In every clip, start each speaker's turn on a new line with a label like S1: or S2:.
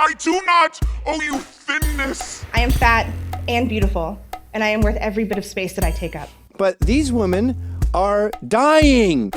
S1: I do not owe you thinness.
S2: I am fat and beautiful, and I am worth every bit of space that I take up.
S3: But these women are dying.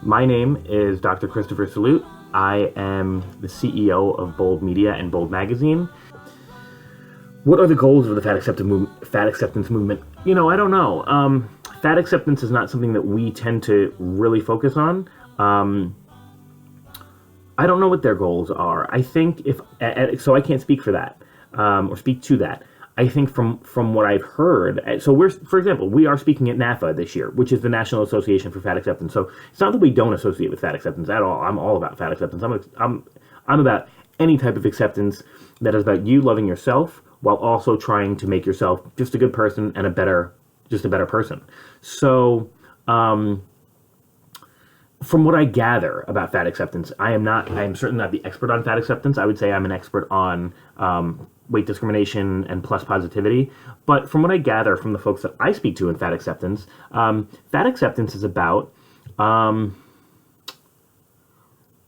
S4: My name is Dr. Christopher Salute. I am the CEO of Bold Media and Bold Magazine. What are the goals of the fat acceptance movement? You know, I don't know. Fat acceptance is not something that we tend to really focus on. I don't know what their goals are. I think so I can't speak for that, or speak to that. I think from what I've heard, so for example, we are speaking at NAFA this year, which is the National Association for Fat Acceptance. So it's not that we don't associate with fat acceptance at all. I'm all about fat acceptance. I'm about any type of acceptance that is about you loving yourself while also trying to make yourself just a good person and a better person. So, from what I gather about fat acceptance, I am certainly not the expert on fat acceptance. I would say I'm an expert on weight discrimination and plus positivity. But from what I gather from the folks that I speak to in fat acceptance is about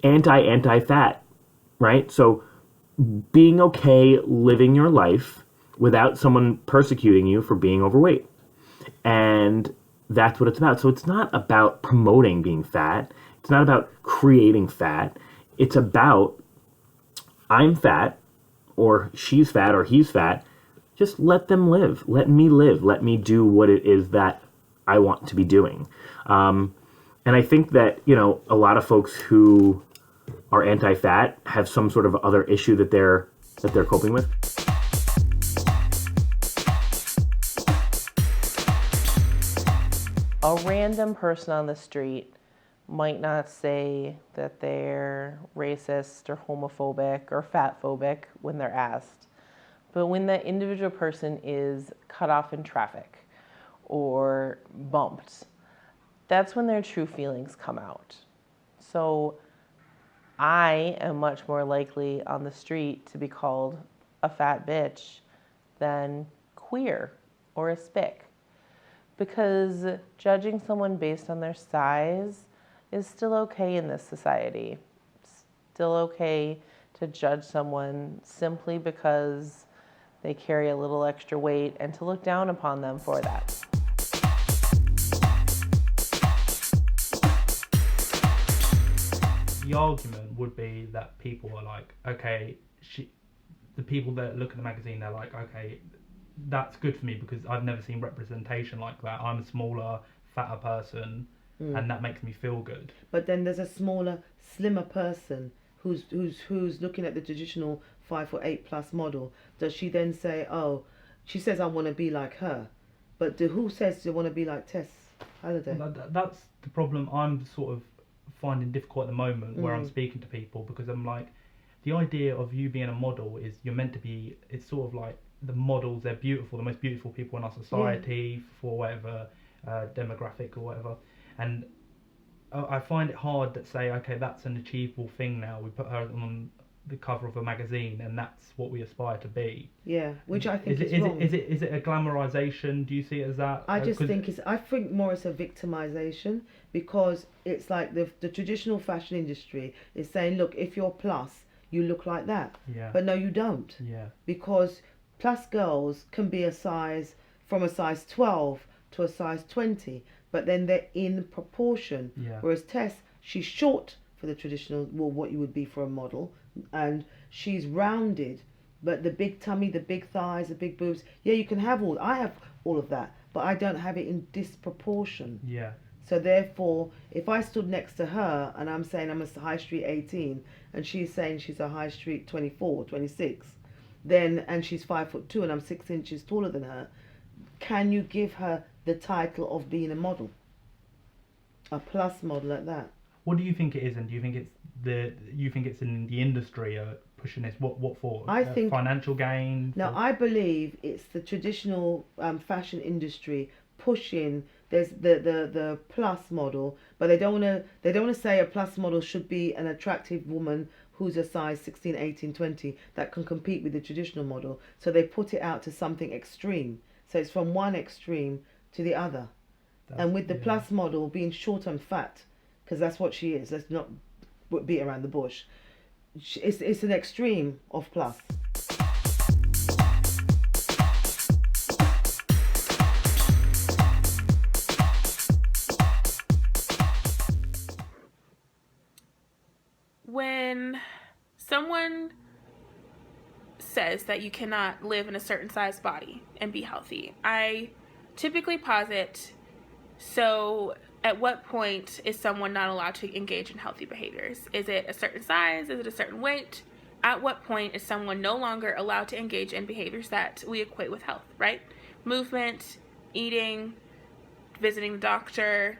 S4: anti-fat, right? So being okay living your life without someone persecuting you for being overweight. And that's what it's about. So it's not about promoting being fat. It's not about creating fat. It's about, I'm fat, or she's fat, or he's fat. Just let them live. Let me live. Let me do what it is that I want to be doing. And I think that, you know, a lot of folks who are anti-fat have some sort of other issue that they're coping with.
S5: A random person on the street might not say that they're racist or homophobic or fatphobic when they're asked. But when that individual person is cut off in traffic or bumped, that's when their true feelings come out. So I am much more likely on the street to be called a fat bitch than queer or a spick. Because judging someone based on their size is still okay in this society. Still okay to judge someone simply because they carry a little extra weight and to look down upon them for that.
S6: The argument would be that people are like, okay, the people that look at the magazine, they're like, okay, that's good for me because I've never seen representation like that. I'm a smaller, fatter person, and that makes me feel good.
S7: But then there's a smaller, slimmer person who's looking at the traditional 5'8" model. Does she then say, oh, she says I want to be like her, but who says they want to be like TESS HOLLIDAY?
S6: That's the problem I'm sort of finding difficult at the moment where I'm speaking to people, because I'm like, the idea of you being a model is you're meant to be, it's sort of like the models, they're beautiful, the most beautiful people in our society for whatever demographic or whatever. And I find it hard to say, okay, that's an achievable thing now. We put her on the cover of a magazine and that's what we aspire to be.
S7: Yeah, which I think is wrong.
S6: Is it a glamorization? Do you see it as that?
S7: I think more it's a victimization, because it's like the traditional fashion industry is saying, look, if you're plus, you look like that.
S6: Yeah.
S7: But no, you don't.
S6: Yeah.
S7: Because plus girls can be from a size 12 to a size 20, but then they're in proportion.
S6: Yeah.
S7: Whereas TESS, she's short for the traditional, well, what you would be for a model, and she's rounded, but the big tummy, the big thighs, the big boobs, yeah, you can have I have all of that, but I don't have it in disproportion.
S6: Yeah.
S7: So therefore, if I stood next to her and I'm saying I'm a high street 18 and she's saying she's a high street 24, 26, then, and she's 5'2" and I'm 6 inches taller than her, can you give her the title of being a model? A plus model at that.
S6: What do you think it is, and do you think it's in the industry pushing this? What for?
S7: I think
S6: financial gain.
S7: No, I believe it's the traditional fashion industry pushing. There's the plus model, but they don't want to say a plus model should be an attractive woman who's a size 16, 18, 20 that can compete with the traditional model. So they put it out to something extreme. So it's from one extreme to the other. And with the plus model being short and fat, because that's what she is. Let's not beat around the bush. It's an extreme of plus.
S8: When someone says that you cannot live in a certain size body and be healthy, I typically posit, so at what point is someone not allowed to engage in healthy behaviors? Is it a certain size? Is it a certain weight? At what point is someone no longer allowed to engage in behaviors that we equate with health, right? Movement, eating, visiting the doctor,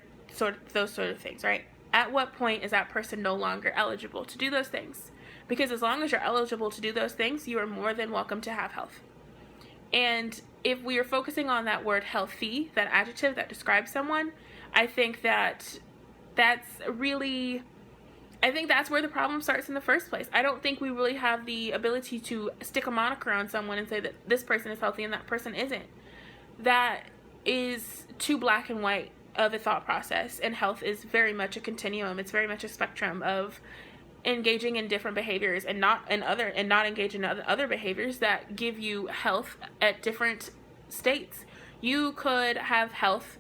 S8: those sort of things, right? At what point is that person no longer eligible to do those things? Because as long as you're eligible to do those things, you are more than welcome to have health. And if we are focusing on that word healthy, that adjective that describes someone, I think that's where the problem starts in the first place. I don't think we really have the ability to stick a moniker on someone and say that this person is healthy and that person isn't. That is too black and white of a thought process, and health is very much a continuum. It's very much a spectrum of engaging in different behaviors and not engaging in other behaviors that give you health at different states. You could have health,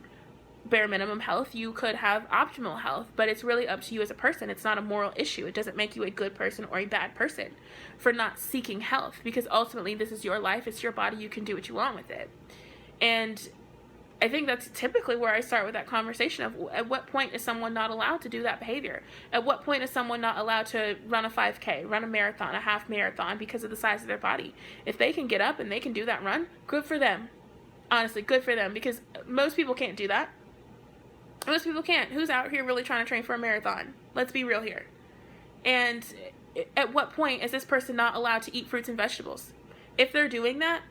S8: bare minimum health, you could have optimal health, but it's really up to you as a person. It's not a moral issue. It doesn't make you a good person or a bad person for not seeking health, because ultimately this is your life, it's your body, you can do what you want with it. And I think that's typically where I start with that conversation of at what point is someone not allowed to do that behavior? At what point is someone not allowed to run a 5K, run a marathon, a half marathon because of the size of their body? If they can get up and they can do that run, good for them. Honestly, good for them, because most people can't do that. Most people can't. Who's out here really trying to train for a marathon? Let's be real here. And at what point is this person not allowed to eat fruits and vegetables? If they're doing that,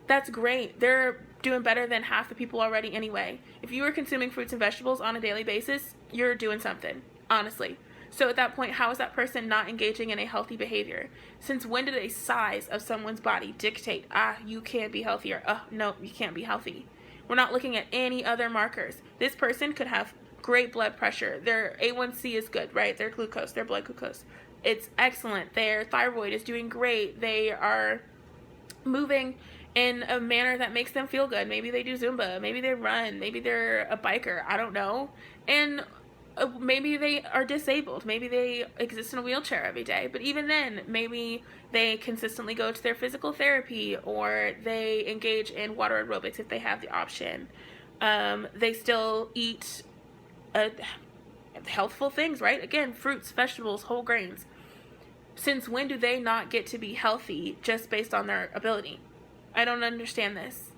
S8: that's great. They're doing better than half the people already anyway. If you are consuming fruits and vegetables on a daily basis, you're doing something, honestly. So at that point, how is that person not engaging in a healthy behavior? Since when did a size of someone's body dictate, you can't be healthy, or no, you can't be healthy? We're not looking at any other markers. This person could have great blood pressure. Their A1C is good, right? Their glucose, their blood glucose, it's excellent. Their thyroid is doing great. They are moving in a manner that makes them feel good. Maybe they do Zumba, maybe they run, maybe they're a biker, I don't know. And maybe they are disabled, maybe they exist in a wheelchair every day, but even then, maybe they consistently go to their physical therapy, or they engage in water aerobics if they have the option. They still eat healthful things, right? Again, fruits, vegetables, whole grains. Since when do they not get to be healthy just based on their ability? I don't understand this.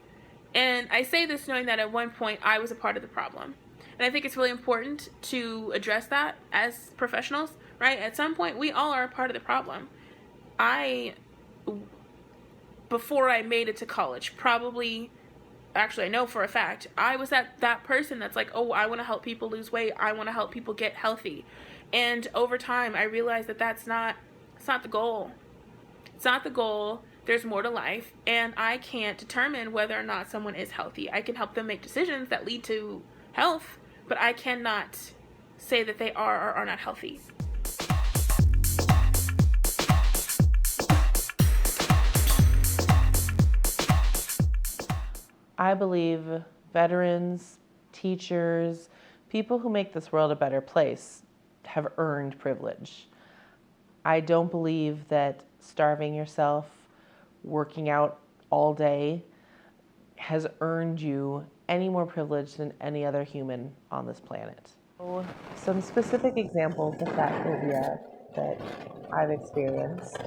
S8: And I say this knowing that at one point I was a part of the problem. And I think it's really important to address that as professionals, right? At some point, we all are a part of the problem. Before I made it to college, actually I know for a fact, I was that person that's like, oh, I want to help people lose weight. I want to help people get healthy. And over time, I realized that it's not the goal. It's not the goal. There's more to life, and I can't determine whether or not someone is healthy. I can help them make decisions that lead to health, but I cannot say that they are or are not healthy.
S5: I believe veterans, teachers, people who make this world a better place have earned privilege. I don't believe that starving yourself, working out all day has earned you any more privilege than any other human on this planet. So, some specific examples of Fat-Topia that I've experienced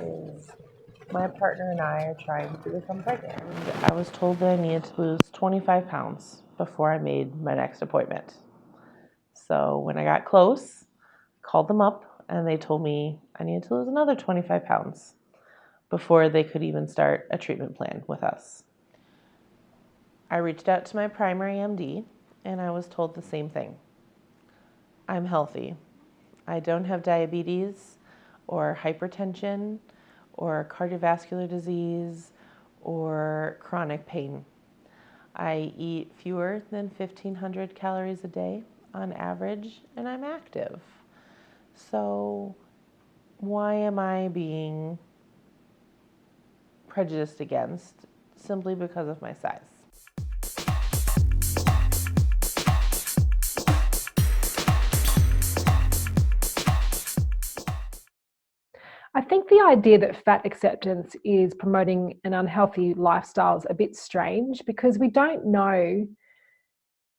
S5: is my partner and I are trying to become pregnant. And I was told that I needed to lose 25 pounds before I made my next appointment. So when I got close, I called them up and they told me I needed to lose another 25 pounds before they could even start a treatment plan with us. I reached out to my primary MD and I was told the same thing. I'm healthy. I don't have diabetes or hypertension or cardiovascular disease or chronic pain. I eat fewer than 1,500 calories a day on average, and I'm active. So why am I being prejudiced against simply because of my size?
S9: I think the idea that fat acceptance is promoting an unhealthy lifestyle is a bit strange, because we don't know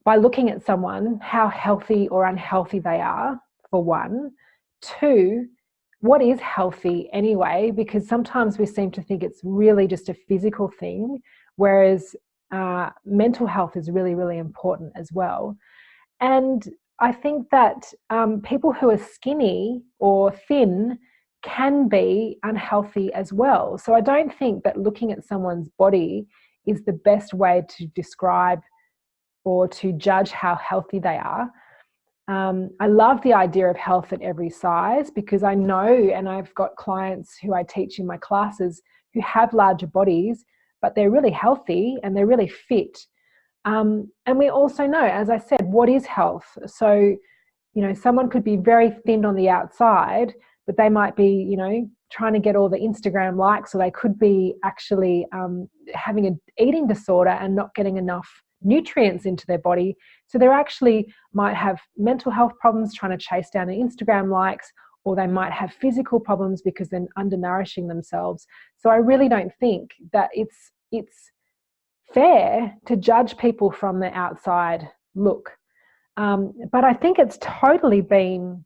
S9: by looking at someone how healthy or unhealthy they are, for one. Two, what is healthy anyway? Because sometimes we seem to think it's really just a physical thing, whereas mental health is really, really important as well. And I think that people who are skinny or thin can be unhealthy as well. So I don't think that looking at someone's body is the best way to describe or to judge how healthy they are. I love the idea of health at every size, because I know, and I've got clients who I teach in my classes who have larger bodies, but they're really healthy and they're really fit. And we also know, as I said, what is health? So, someone could be very thin on the outside, but they might be, trying to get all the Instagram likes, or they could be actually having an eating disorder and not getting enough nutrients into their body. So they actually might have mental health problems trying to chase down the Instagram likes, or they might have physical problems because they're undernourishing themselves. So I really don't think that it's fair to judge people from the outside look. But I think it's totally been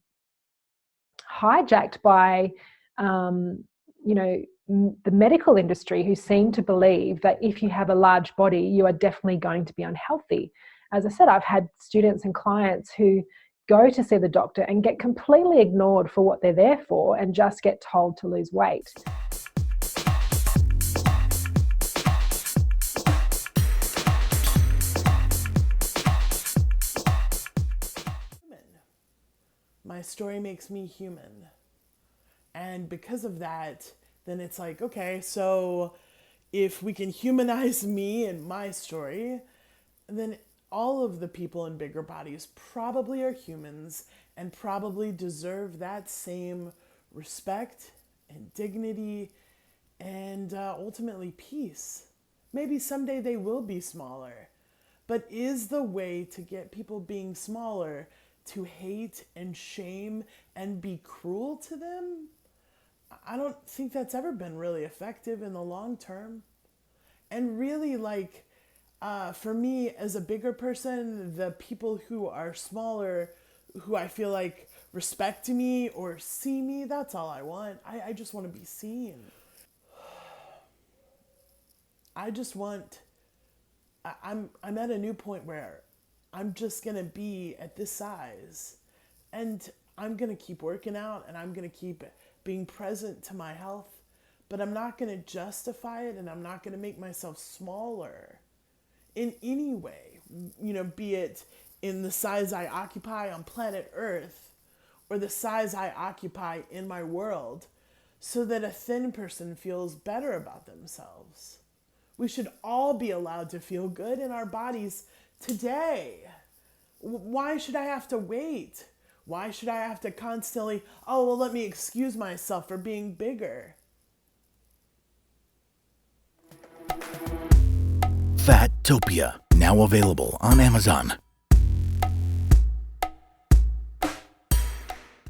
S9: hijacked by, the medical industry, who seem to believe that if you have a large body, you are definitely going to be unhealthy. As I said, I've had students and clients who go to see the doctor and get completely ignored for what they're there for, and just get told to lose weight.
S10: My story makes me human. And because of that, then it's like, okay, so if we can humanize me and my story, then all of the people in bigger bodies probably are humans and probably deserve that same respect and dignity and ultimately peace. Maybe someday they will be smaller, but is the way to get people being smaller to hate and shame and be cruel to them? I don't think that's ever been really effective in the long term. And really, for me as a bigger person, the people who are smaller, who I feel like respect me or see me, that's all I want. I just want to be seen. I just want, I'm at a new point where I'm just going to be at this size, and I'm going to keep working out, and I'm going to keep being present to my health, but I'm not going to justify it, and I'm not going to make myself smaller in any way, be it in the size I occupy on planet Earth or the size I occupy in my world, so that a thin person feels better about themselves. We should all be allowed to feel good in our bodies today. Why should I have to wait? Why should I have to constantly, let me excuse myself for being bigger?
S11: Fat-Topia, now available on Amazon.